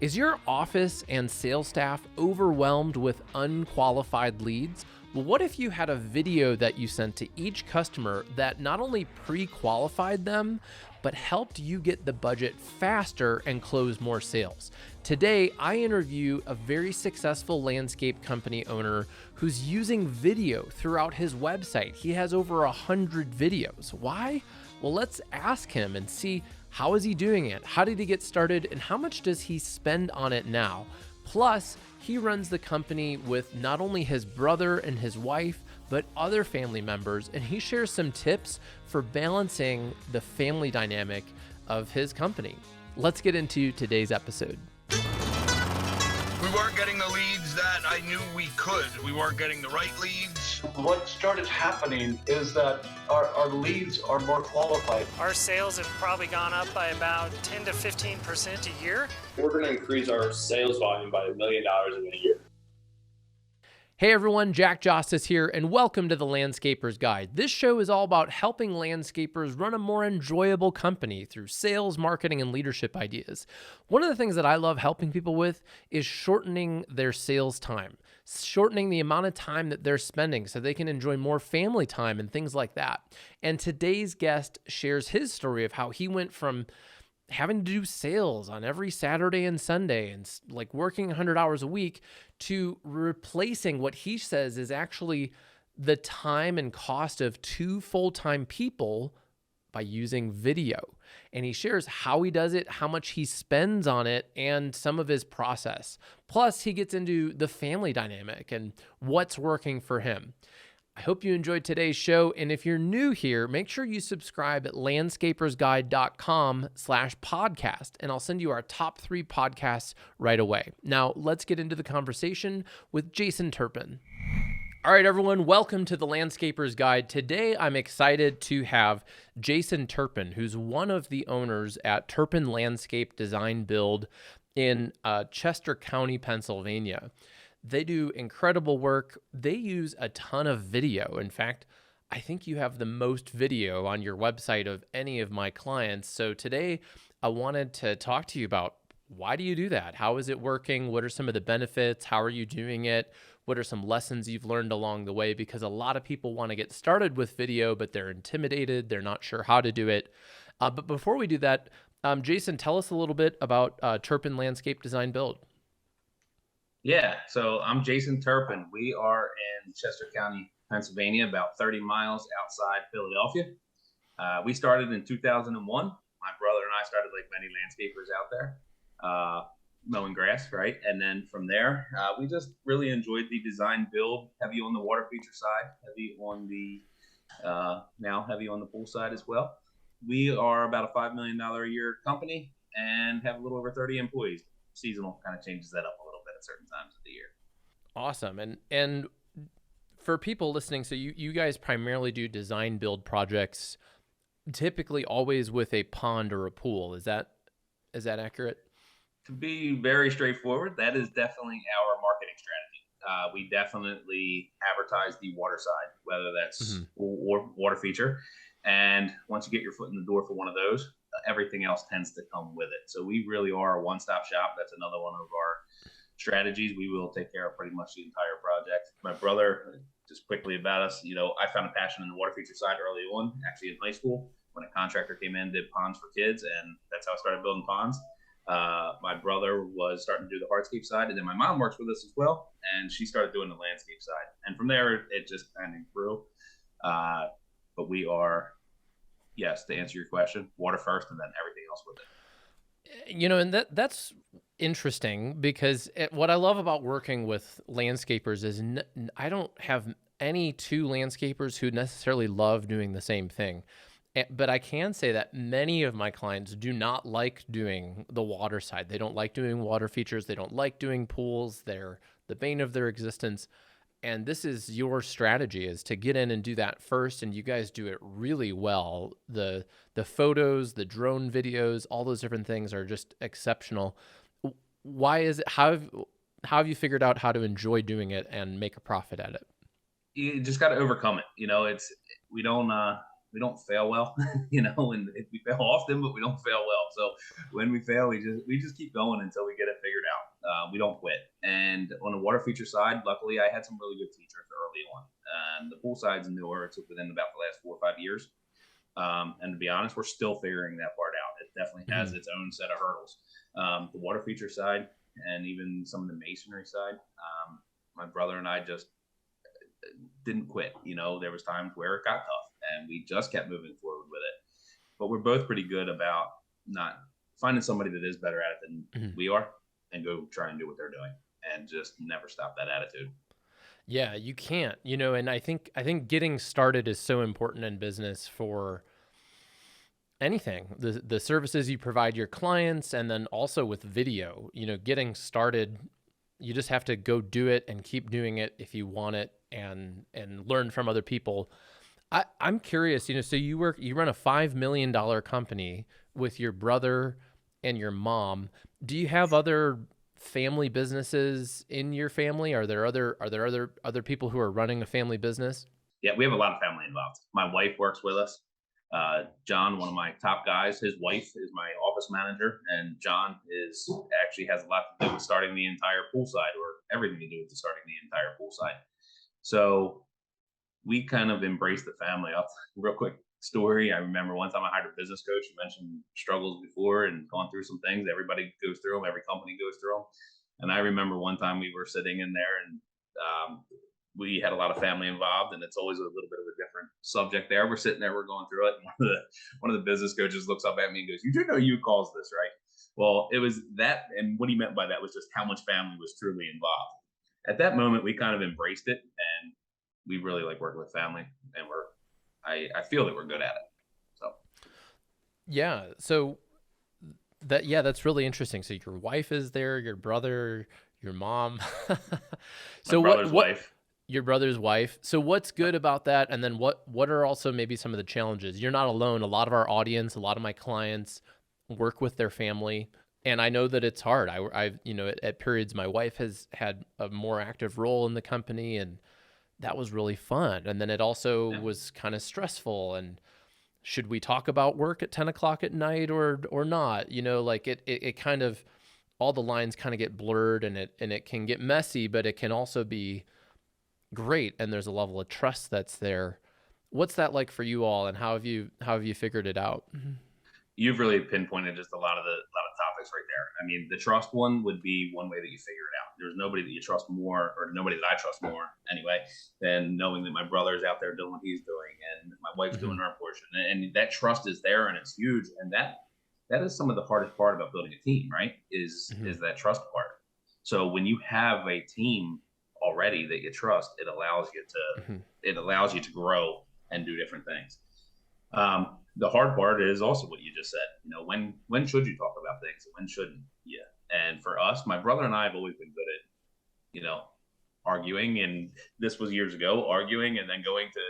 Is your office and sales staff overwhelmed with unqualified leads? Well, what if you had a video that you sent to each customer that not only pre-qualified them, but helped you get the budget faster and close more sales? Today, I interview a very successful landscape company owner who's using video throughout his website. He has over 100 videos. Why? Well, let's ask him and see, how is he doing it? How did he get started? And how much does he spend on it now? Plus, he runs the company with not only his brother and his wife, but other family members. And he shares some tips for balancing the family dynamic of his company. Let's get into today's episode. We weren't getting the leads that I knew we could. We weren't getting the right leads. What started happening is that our leads are more qualified. Our sales have probably gone up by about 10 to 15% a year. We're going to increase our sales volume by $1 million in a year. Hey everyone, Jostes here, and welcome to the Landscaper's Guide. This show is all about helping landscapers run a more enjoyable company through sales, marketing, and leadership ideas. One of the things that I love helping people with is shortening their sales time, shortening the amount of time that they're spending so they can enjoy more family time and things like that. And today's guest shares his story of how he went from having to do sales on every Saturday and Sunday and like working 100 hours a week to replacing what he says is actually the time and cost of 2 full-time people by using video. And he shares how he does it, how much he spends on it, and some of his process. Plus, he gets into the family dynamic and what's working for him. I hope you enjoyed today's show. And if you're new here, make sure you subscribe at landscapersguide.com/podcast, and I'll send you our top 3 podcasts right away. Now, let's get into the conversation with Jason Turpin. All right, everyone, welcome to the Landscaper's Guide. Today, I'm excited to have Jason Turpin, who's one of the owners at Turpin Landscape Design Build in Chester County, Pennsylvania. They do incredible work. They use a ton of video. In fact, I think you have the most video on your website of any of my clients. So today I wanted to talk to you about, why do you do that? How is it working? What are some of the benefits? How are you doing it? What are some lessons you've learned along the way? Because a lot of people want to get started with video, but they're intimidated. They're not sure how to do it. But before we do that, Jason, tell us a little bit about Turpin Landscape Design Build. Yeah, so I'm Jason Turpin. We are in Chester County, Pennsylvania, about 30 miles outside Philadelphia. We started in 2001. My brother and I started like many landscapers out there, mowing grass, right? And then from there, we just really enjoyed the design build, heavy on the water feature side, heavy on the pool side as well. We are about a $5 million a year company and have a little over 30 employees. Seasonal kind of changes that up a little bit at certain times of the year. Awesome. And for people listening, so you guys primarily do design build projects, typically always with a pond or a pool. Is that accurate? To be very straightforward, that is definitely our marketing strategy. We definitely advertise the water side, whether that's or water feature. And once you get your foot in the door for one of those, everything else tends to come with it. So we really are a one-stop shop. That's another one of our strategies. We will take care of pretty much the entire project. My brother, just quickly about us, I found a passion in the water feature side early on, actually in high school, when a contractor came in, did ponds for kids, and that's how I started building ponds. My brother was starting to do the hardscape side, and then my mom works with us as well, and she started doing the landscape side. And from there, it just kind of grew. But we are, yes, to answer your question, water first and then everything else with it. And that's interesting, because what I love about working with landscapers is I don't have any 2 landscapers who necessarily love doing the same thing. But I can say that many of my clients do not like doing the water side. They don't like doing water features. They don't like doing pools. They're the bane of their existence. And this is your strategy, is to get in and do that first. And you guys do it really well. The photos, the drone videos, all those different things are just exceptional. Why is it? How have you figured out how to enjoy doing it and make a profit at it? You just got to overcome it. We don't don't fail well, and we fail often, but we don't fail well. So when we fail, we just keep going until we get it figured out. We don't quit. And on the water feature side, luckily, I had some really good teachers early on. And the pool side's newer; it's within about the last 4 or 5 years. And to be honest, we're still figuring that part out. It definitely has its own set of hurdles. The water feature side, and even some of the masonry side, my brother and I just didn't quit. There was times where it got tough, and we just kept moving forward with it. But we're both pretty good about not finding somebody that is better at it than we are, and go try and do what they're doing, and just never stop that attitude. Yeah, you can't, and I think getting started is so important in business for anything. The services you provide your clients, and then also with video, getting started, you just have to go do it and keep doing it if you want it, and learn from other people. I'm curious, so you run a $5 million company with your brother and your mom. Do you have other family businesses in your family? Are there other people who are running a family business? Yeah, we have a lot of family involved. My wife works with us. John, one of my top guys, his wife is my office manager, and John actually has a lot to do with starting the entire pool side, or everything to do with starting the entire pool side. So we kind of embrace the family. Real quick story. I remember one time I hired a business coach. You mentioned struggles before and gone through some things. Everybody goes through them. Every company goes through them. And I remember one time we were sitting in there, and we had a lot of family involved, and it's always a little bit of a different subject there. We're sitting there, we're going through it. And one of the business coaches looks up at me and goes, "You do know you caused this, right?" Well, it was that. And what he meant by that was just how much family was truly involved. At that moment, we kind of embraced it, and we really like working with family, and I feel that we're good at it. So Yeah. So that's really interesting. So your wife is there, your brother, your mom. So my brother's wife. Your brother's wife. So what's good about that? And then what are also maybe some of the challenges? You're not alone. A lot of our audience, a lot of my clients work with their family, and I know that it's hard. I've at periods my wife has had a more active role in the company, and that was really fun. And then it also was kind of stressful. And should we talk about work at 10 o'clock at night or not? Like it kind of, all the lines kind of get blurred, and it can get messy, but it can also be great. And there's a level of trust that's there. What's that like for you all, and how have you figured it out? You've really pinpointed just a lot of topics right there. I mean, the trust one would be one way that you figure it out. There's nobody that you trust more, or nobody that I trust more anyway, than knowing that my brother's out there doing what he's doing, and my wife's doing her portion. And that trust is there, and it's huge. And that is some of the hardest part about building a team, right? Is that trust part. So when you have a team already that you trust, it allows you to grow and do different things. The hard part is also what you just said. When should you talk about things, and when shouldn't you? And for us, my brother and I have always been good at, arguing. And this was years ago, arguing and then going to,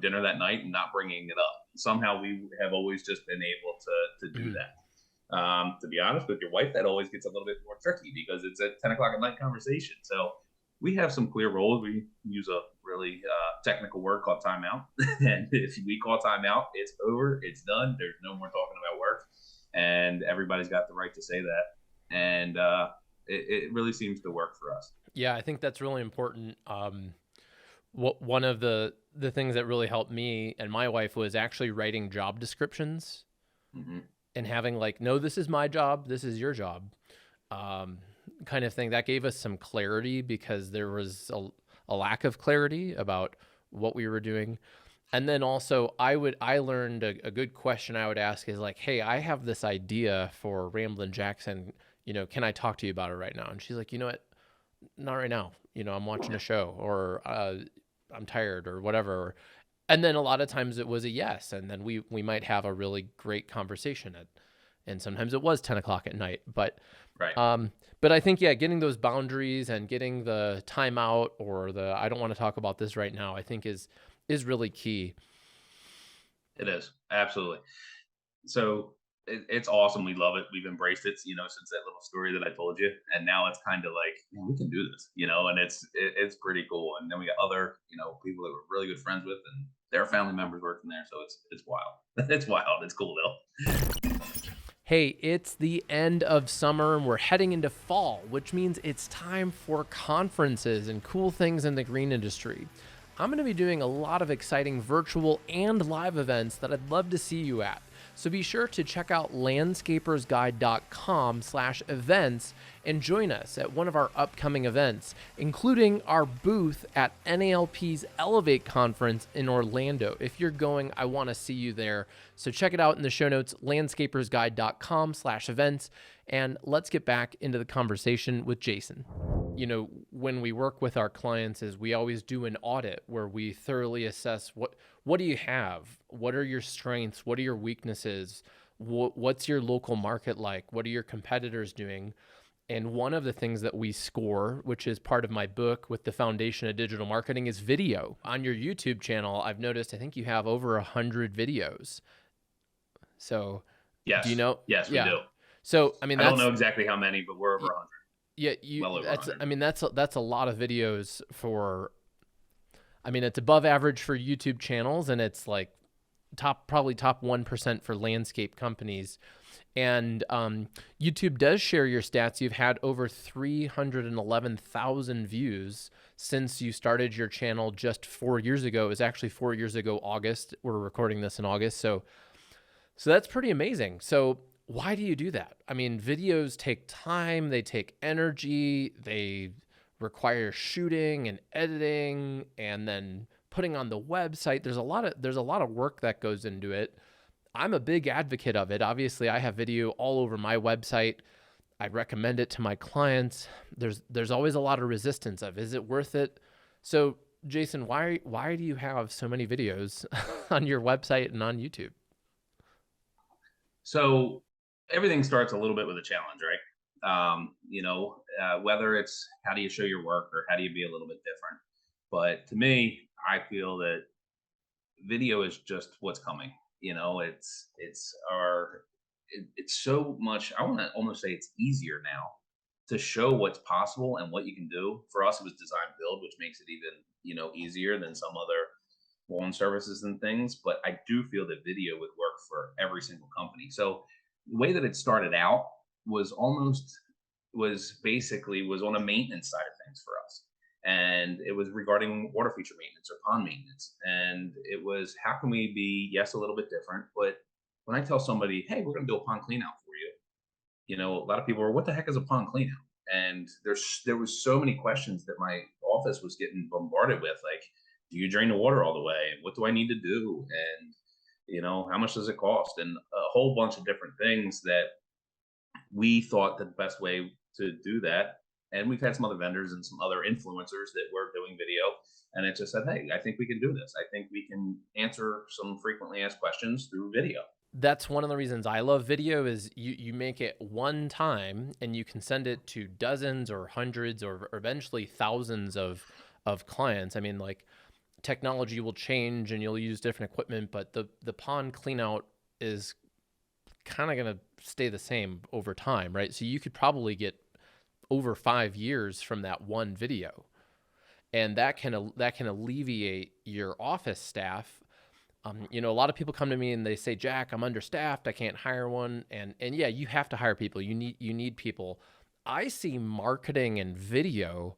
dinner that night and not bringing it up. Somehow we have always just been able to do that. To be honest with your wife, that always gets a little bit more tricky, because it's a 10 o'clock at night conversation. So we have some clear roles. We use a really technical word called timeout. And if we call timeout, it's over, it's done. There's no more talking about work, and everybody's got the right to say that. And it really seems to work for us. Yeah, I think that's really important. One of the things that really helped me and my wife was actually writing job descriptions, and having like, no, this is my job, this is your job, kind of thing. That gave us some clarity, because there was a lack of clarity about what we were doing. And then also I learned a good question I would ask is like, hey, I have this idea for Ramblin Jackson, can I talk to you about it right now? And she's like, you know what? Not right now. I'm watching a show, or I'm tired, or whatever. And then a lot of times it was a yes. And then we might have a really great conversation and sometimes it was 10 o'clock at night, but, right. But I think, getting those boundaries and getting the timeout, or I don't want to talk about this right now, I think is really key. It is. Absolutely. So it's awesome. We love it. We've embraced it, since that little story that I told you. And now it's kind of like, man, we can do this, and it's pretty cool. And then we got other, people that we're really good friends with, and there are family members working there, so it's wild. It's wild. It's cool though. Hey, it's the end of summer and we're heading into fall, which means it's time for conferences and cool things in the green industry. I'm going to be doing a lot of exciting virtual and live events that I'd love to see you at. So be sure to check out landscapersguide.com/events and join us at one of our upcoming events, including our booth at NALP's Elevate Conference in Orlando. If you're going, I want to see you there. So check it out in the show notes, landscapersguide.com/events. And let's get back into the conversation with Jason. You know, when we work with our clients is we always do an audit where we thoroughly assess what do you have? What are your strengths? What are your weaknesses? What's your local market like? What are your competitors doing? And one of the things that we score, which is part of my book with the Foundation of Digital Marketing, is video. On your YouTube channel, I've noticed, I think you have over 100 videos. So Yes. do you know? Yes, we do. So, I mean, I don't know exactly how many, but we're over 100. Yeah, well over that's 100. I mean that's a lot of videos for. I mean, it's above average for YouTube channels, and it's like probably top 1% for landscape companies. And YouTube does share your stats. You've had over 311,000 views since you started your channel just 4 years ago. It was actually 4 years ago, August. We're recording this in August, so that's pretty amazing. So why do you do that? I mean, videos take time, they take energy, they require shooting and editing and then putting on the website. There's a lot of work that goes into it. I'm a big advocate of it. Obviously, I have video all over my website. I recommend it to my clients. There's always a lot of resistance of, is it worth it? So, Jason, why do you have so many videos on your website and on YouTube? So everything starts a little bit with a challenge, right? Whether it's how do you show your work or how do you be a little bit different. But to me, I feel that video is just what's coming. It's so much. I want to almost say it's easier now to show what's possible and what you can do. For us, it was design build, which makes it even easier than some other loan services and things. But I do feel that video would work for every single company. So the way that it started out was basically on a maintenance side of things for us. And it was regarding water feature maintenance or pond maintenance. And it was, how can we be, yes, a little bit different, but when I tell somebody, hey, we're going to do a pond clean out for you, a lot of people are, what the heck is a pond clean out? And there was so many questions that my office was getting bombarded with, like, do you drain the water all the way? What do I need to do? And how much does it cost? And a whole bunch of different things that we thought that the best way to do that. And we've had some other vendors and some other influencers that were doing video. And it just said, hey, I think we can do this. I think we can answer some frequently asked questions through video. That's one of the reasons I love video is you make it one time and you can send it to dozens or hundreds or eventually thousands of clients. I mean, like, technology will change and you'll use different equipment, but the pond clean out is kind of going to stay the same over time, right? So you could probably get over 5 years from that one video, and that can alleviate your office staff. A lot of people come to me and they say, Jack, I'm understaffed, I can't hire one. And yeah, you have to hire people. You need people. I see marketing and video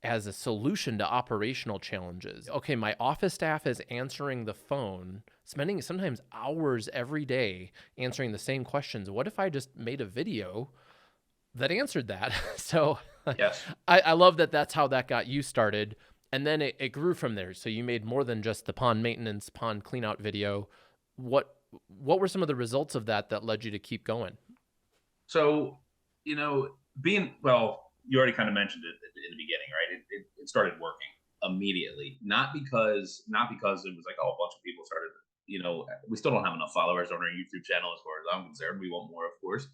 as a solution to operational challenges. Okay, my office staff is answering the phone, spending sometimes hours every day answering the same questions. What if I just made a video that answered that? So yes. I love that that's how that got you started. And then it grew from there. So you made more than just the pond maintenance, pond clean out video. What were some of the results of that led you to keep going? So, you already kind of mentioned it in the beginning, right? It started working immediately, not because it was like, oh, a bunch of people started, we still don't have enough followers on our YouTube channel as far as I'm concerned. We want more, of course.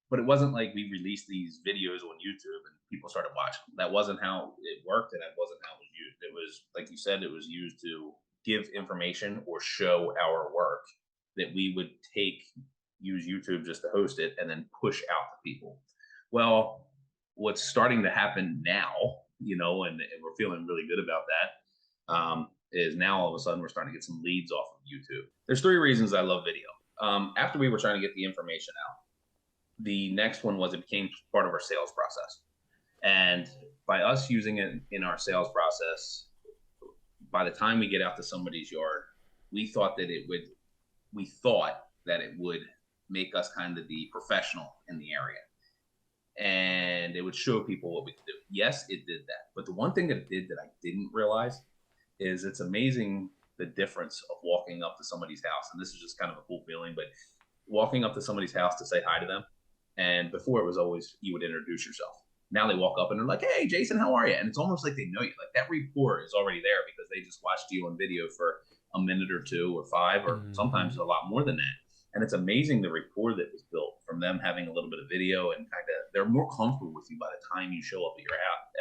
But it wasn't like we released these videos on YouTube and people started watching. That wasn't how it worked, and that wasn't how it was used. It was, like you said, it was used to give information or show our work that we would use YouTube just to host it and then push out to people. Well, what's starting to happen now, and we're feeling really good about that, is now all of a sudden we're starting to get some leads off of YouTube. There's 3 reasons I love video. After we were trying to get the information out, the next one was it became part of our sales process. And by us using it in our sales process, by the time we get out to somebody's yard, we thought that it would make us kind of the professional in the area. And it would show people what we could do. Yes, it did that. But the one thing that it did that I didn't realize is it's amazing the difference of walking up to somebody's house. And this is just kind of a cool feeling, but walking up to somebody's house to say hi to them. And before it was always, you would introduce yourself. Now they walk up and they're like, hey, Jason, how are you? And it's almost like they know you. Like that rapport is already there because they just watched you on video for a minute or 2 or 5, or sometimes a lot more than that. And it's amazing the rapport that was built from them having a little bit of video, and kind of they're more comfortable with you by the time you show up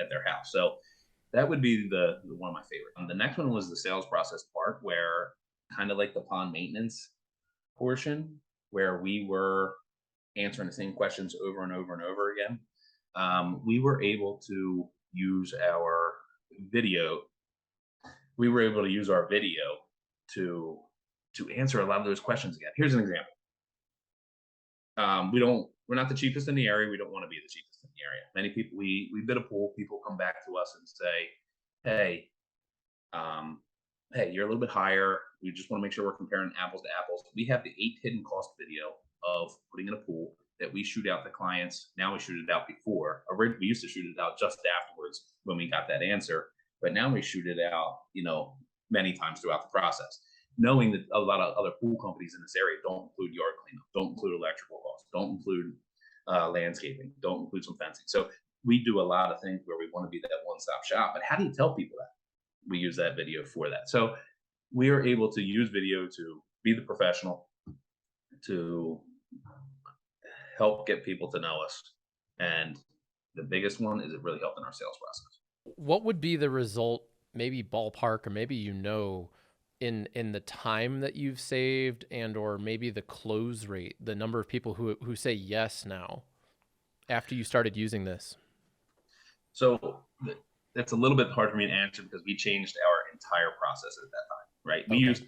at their house. So that would be the one of my favorite. The next one was the sales process part, where kind of like the pond maintenance portion, where we were answering the same questions over and over and over again. We were able to use our video. We were able to use our video to answer a lot of those questions again. Here's an example. We're not the cheapest in the area. We don't want to be the cheapest in the area. Many people, we bid a pool. People come back to us and say, hey, you're a little bit higher. We just want to make sure we're comparing apples to apples. We have the 8 hidden cost video of putting in a pool that we shoot out to clients. Now we shoot it out before. We used to shoot it out just afterwards when we got that answer, but now we shoot it out, many times throughout the process, knowing that a lot of other pool companies in this area don't include yard cleanup, don't include electrical costs, don't include landscaping, don't include some fencing. So we do a lot of things where we want to be that one-stop shop. But how do you tell people that? We use that video for that. So we are able to use video to be the professional, to help get people to know us. And the biggest one is it really helped in our sales process. What would be the result, maybe ballpark, or maybe in the time that you've saved, and or maybe the close rate, the number of people who say yes now after you started using this? So that's a little bit hard for me to answer because we changed our entire process at that time, right? We used,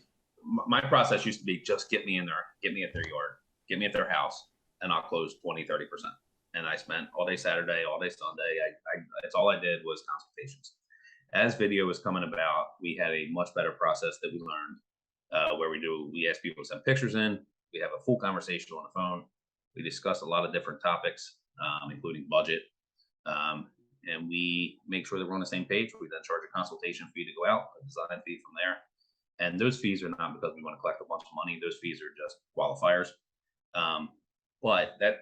my process used to be just get me in there, get me at their yard, get me at their house, and I'll close 20, 30%. And I spent all day Saturday, all day Sunday. That's all I did was consultations. As video was coming about, we had a much better process that we learned, where we ask people to send pictures in. We have a full conversation on the phone. We discuss a lot of different topics, including budget. And we make sure that we're on the same page. We then charge a consultation fee to go out, a design fee from there. And those fees are not because we want to collect a bunch of money. Those fees are just qualifiers. But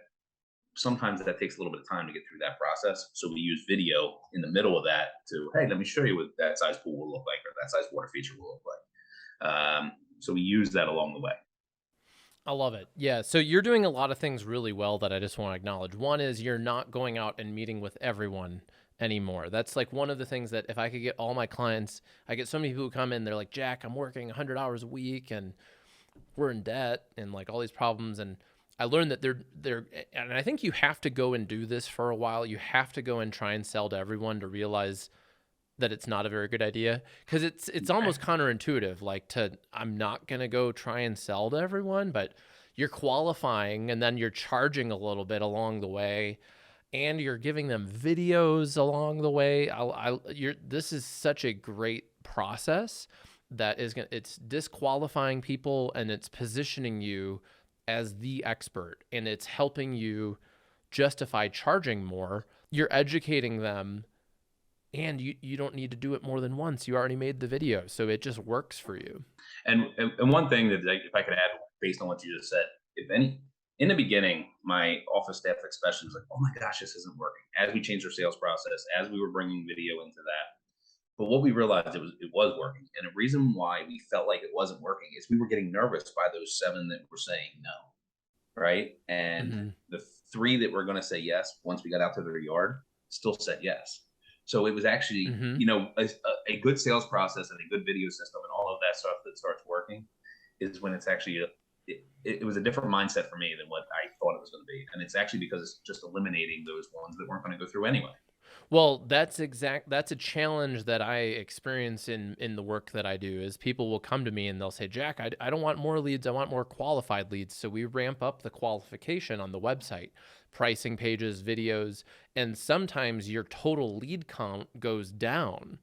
sometimes that takes a little bit of time to get through that process. So we use video in the middle of that to, hey, let me show you what that size pool will look like, or that size water feature will look like. So we use that along the way. I love it. Yeah. So you're doing a lot of things really well that I just want to acknowledge. One is you're not going out and meeting with everyone anymore. That's like one of the things that if I could get all my clients, I get so many people who come in, they're like, Jack, I'm working 100 hours a week and we're in debt and like all these problems. And I learned that and I think you have to go and do this for a while. You have to go and try and sell to everyone to realize that it's not a very good idea, because it's almost counterintuitive. Like I'm not going to go try and sell to everyone, but you're qualifying and then you're charging a little bit along the way, and you're giving them videos along the way. This is such a great process that it's disqualifying people and it's positioning you as the expert, and it's helping you justify charging more. You're educating them, and you don't need to do it more than once. You already made the video, so it just works for you. And one thing that, if I could add, based on what you just said, in the beginning, my office staff especially was like, oh my gosh, this isn't working. As we changed our sales process, as we were bringing video into that. But what we realized, it was working. And the reason why we felt like it wasn't working is we were getting nervous by those 7 that were saying no, right? And the 3 that were going to say yes, once we got out to their yard, still said yes. So it was actually, a good sales process and a good video system and all of that stuff that starts working is when it's actually, it was a different mindset for me than what I thought it was going to be. And it's actually because it's just eliminating those ones that weren't going to go through anyway. Well, that's a challenge that I experience in the work that I do is people will come to me and they'll say, Jack, I don't want more leads. I want more qualified leads. So we ramp up the qualification on the website, pricing pages, videos, and sometimes your total lead count goes down.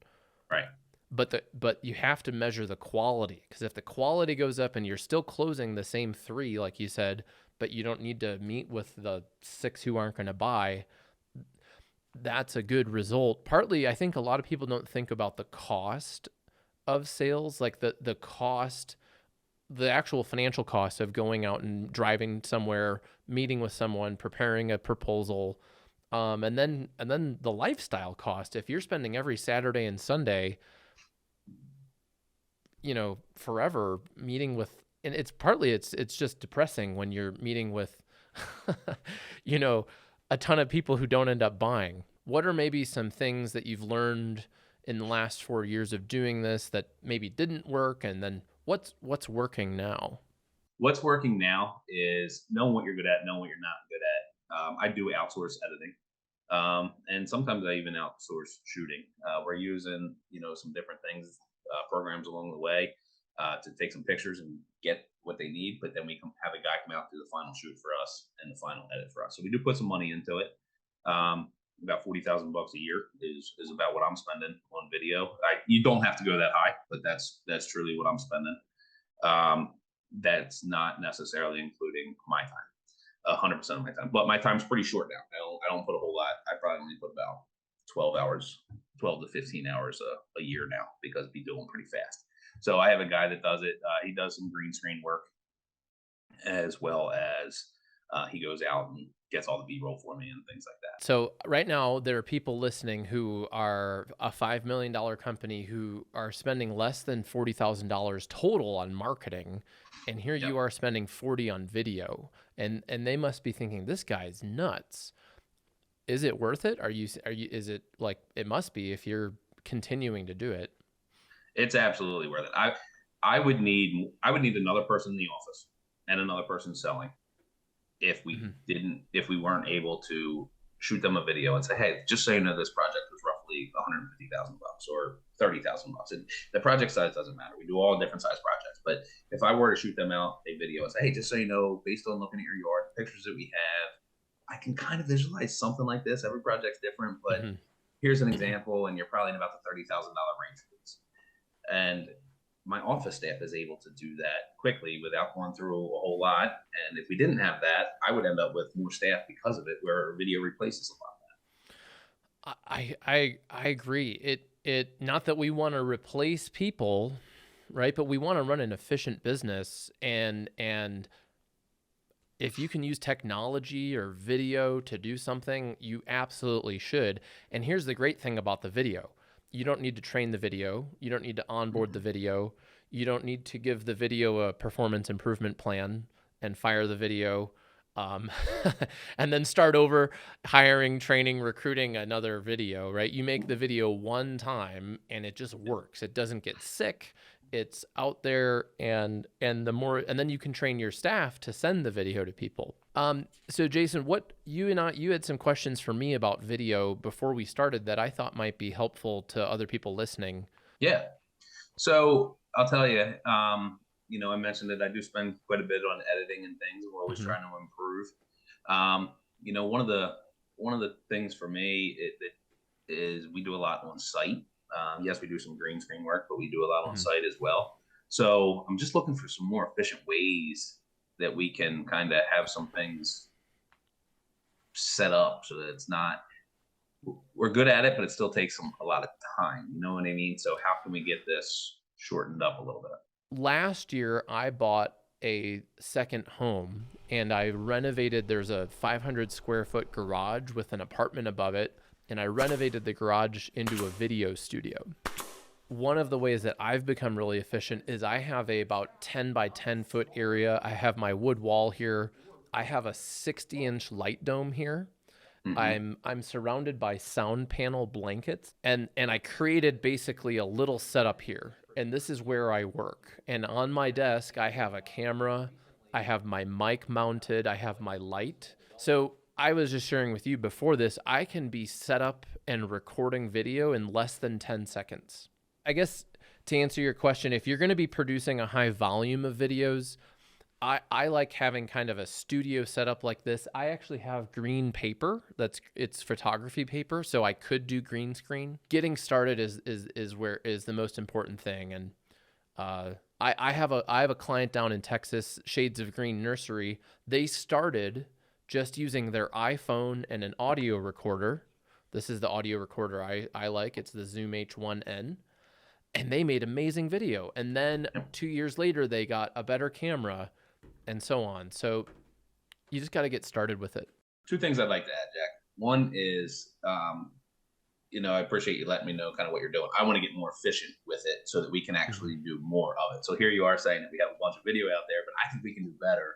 Right. But you have to measure the quality, because if the quality goes up and you're still closing the same 3, like you said, but you don't need to meet with the 6 who aren't going to buy, that's a good result. Partly, I think a lot of people don't think about the cost of sales, like the cost, the actual financial cost of going out and driving somewhere, meeting with someone, preparing a proposal, and then the lifestyle cost. If you're spending every Saturday and Sunday, forever meeting with, and it's partly it's just depressing when you're meeting with, a ton of people who don't end up buying. What are maybe some things that you've learned in the last 4 years of doing this that maybe didn't work, and then what's working now? What's working now is knowing what you're good at, knowing what you're not good at. I do outsource editing, and sometimes I even outsource shooting. We're using some different things, programs along the way, to take some pictures and get what they need, but then we can have a guy come out do the final shoot for us and the final edit for us. So we do put some money into it. About $40,000 a year is about what I'm spending on video. You don't have to go that high, but that's truly what I'm spending. That's not necessarily including my time, 100% of my time. But my time's pretty short now. I don't put a whole lot. I probably only put about 12 to 15 hours a year now, because we do them pretty fast. So I have a guy that does it. He does some green screen work, as well as he goes out and gets all the B-roll for me and things like that. So right now there are people listening who are a $5 million company who are spending less than $40,000 total on marketing. And here you are spending 40 on video, and they must be thinking, this guy's nuts. Is it worth it? Is it like, it must be if you're continuing to do it? It's absolutely worth it. I would need another person in the office and another person selling if we weren't able to shoot them a video and say, hey, just so you know, this project was roughly $150,000 or $30,000. And the project size doesn't matter. We do all different size projects. But if I were to shoot them out a video and say, hey, just so you know, based on looking at your yard, the pictures that we have, I can kind of visualize something like this. Every project's different, but here's an example, and you're probably in about the $30,000 range for this. And my office staff is able to do that quickly without going through a whole lot. And if we didn't have that, I would end up with more staff because of it, where video replaces a lot of that. I agree. It not that we want to replace people, right? But we want to run an efficient business, and if you can use technology or video to do something, you absolutely should. And here's the great thing about the video. You don't need to train the video. You don't need to onboard the video. You don't need to give the video a performance improvement plan and fire the video, and then start over hiring, training, recruiting another video, right? You make the video one time and it just works. It doesn't get sick. It's out there, and then you can train your staff to send the video to people. So Jason, you had some questions for me about video before we started that I thought might be helpful to other people listening. Yeah. So I'll tell you, I mentioned that I do spend quite a bit on editing and things. We're always trying to improve. One of the things for me is we do a lot on site. Yes, we do some green screen work, but we do a lot on site as well. So I'm just looking for some more efficient ways that we can kind of have some things set up so that it's not, we're good at it, but it still takes a lot of time. You know what I mean? So how can we get this shortened up a little bit? Last year, I bought a second home and I renovated. There's a 500 square foot garage with an apartment above it, and I renovated the garage into a video studio. One of the ways that I've become really efficient is I have a about 10 by 10 foot area. I have my wood wall here. I have a 60-inch light dome here. I'm surrounded by sound panel blankets, and I created basically a little setup here. And this is where I work. And on my desk, I have a camera, I have my mic mounted, I have my light. So I was just sharing with you before this, I can be set up and recording video in less than 10 seconds. I guess to answer your question, if you're going to be producing a high volume of videos, I like having kind of a studio setup like this. I actually have green paper. It's photography paper, so I could do green screen. Getting started is the most important thing. And I have a client down in Texas, Shades of Green Nursery. They started just using their iPhone and an audio recorder. This is the audio recorder I like. It's the Zoom H1N. And they made amazing video. And then 2 years later, they got a better camera and so on. So you just got to get started with it. Two things I'd like to add, Jack. One is, I appreciate you letting me know kind of what you're doing. I want to get more efficient with it so that we can actually do more of it. So here you are saying that we have a bunch of video out there, but I think we can do better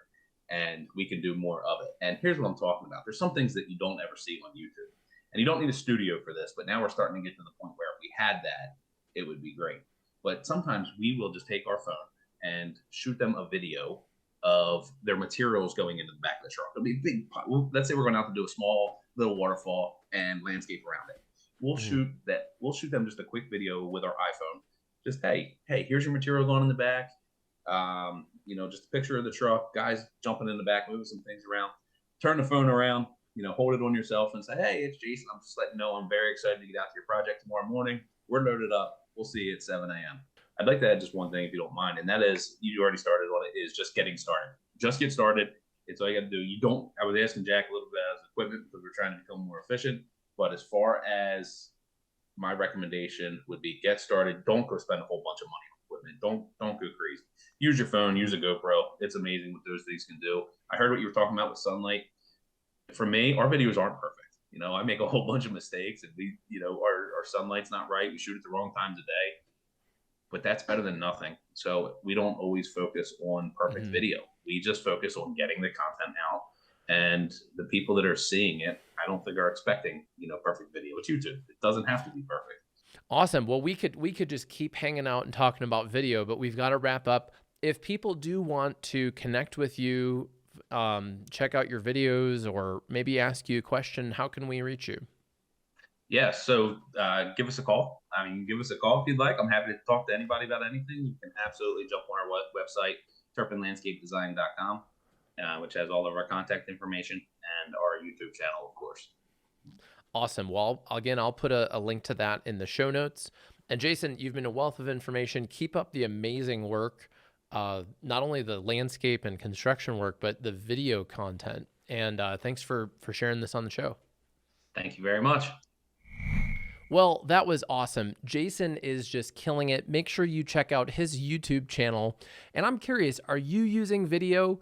and we can do more of it. And here's what I'm talking about. There's some things that you don't ever see on YouTube. And you don't need a studio for this, but now we're starting to get to the point where if we had that, it would be great. But sometimes we will just take our phone and shoot them a video of their materials going into the back of the truck. It'll be a big, let's say we're going out to do a small little waterfall and landscape around it. We'll shoot that. We'll shoot them just a quick video with our iPhone. Just, hey, here's your material going in the back. Just a picture of the truck, guys jumping in the back, moving some things around. Turn the phone around, hold it on yourself and say, hey, it's Jason. I'm just letting you know I'm very excited to get out to your project tomorrow morning. We're loaded up. We'll see you at 7 a.m. I'd like to add just one thing, if you don't mind, and that is, you already started on it, is just getting started. Just get started. It's all you got to do. I was asking Jack a little bit about his equipment because we're trying to become more efficient. But as far as my recommendation would be, get started. Don't go spend a whole bunch of money on equipment. Don't go crazy. Use your phone. Use a GoPro. It's amazing what those things can do. I heard what you were talking about with sunlight. For me, our videos aren't perfect. I make a whole bunch of mistakes, and our sunlight's not right. We shoot at the wrong times of day. But that's better than nothing. So we don't always focus on perfect video. We just focus on getting the content out. And the people that are seeing it, I don't think are expecting, perfect video. It's YouTube. It doesn't have to be perfect. Awesome. Well, we could just keep hanging out and talking about video, but we've got to wrap up. If people do want to connect with you, check out your videos, or maybe ask you a question, how can we reach you? Yeah, so give us a call. Give us a call if you'd like. I'm happy to talk to anybody about anything. You can absolutely jump on our website, turpinlandscapedesign.com, which has all of our contact information, and our YouTube channel, of course. Awesome. Well, again, I'll put a link to that in the show notes. And Jason, you've been a wealth of information. Keep up the amazing work, not only the landscape and construction work, but the video content. And thanks for sharing this on the show. Thank you very much. Well, that was awesome. Jason is just killing it. Make sure you check out his YouTube channel. And I'm curious, are you using video?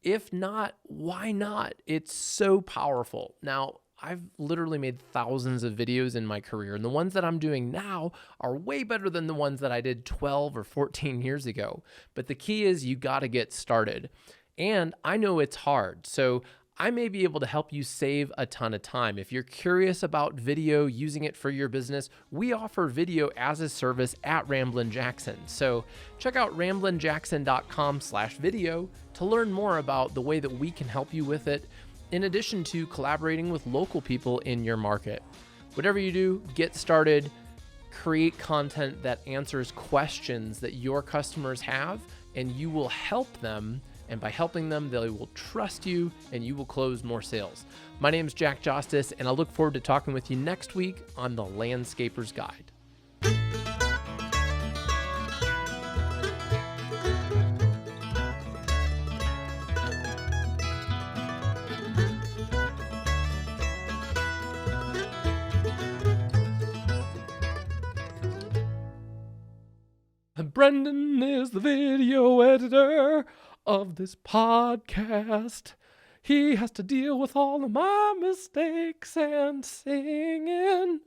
If not, why not? It's so powerful. Now, I've literally made thousands of videos in my career, and the ones that I'm doing now are way better than the ones that I did 12 or 14 years ago. But the key is you got to get started. And I know it's hard, so I may be able to help you save a ton of time. If you're curious about video, using it for your business, we offer video as a service at Ramblin Jackson. So check out ramblinjackson.com/video to learn more about the way that we can help you with it, in addition to collaborating with local people in your market. Whatever you do, get started, create content that answers questions that your customers have, and you will help them. And by helping them, they will trust you and you will close more sales. My name is Jack Jostes, and I look forward to talking with you next week on The Landscaper's Guide. Brendan is the video editor of this podcast. He has to deal with all of my mistakes and singing.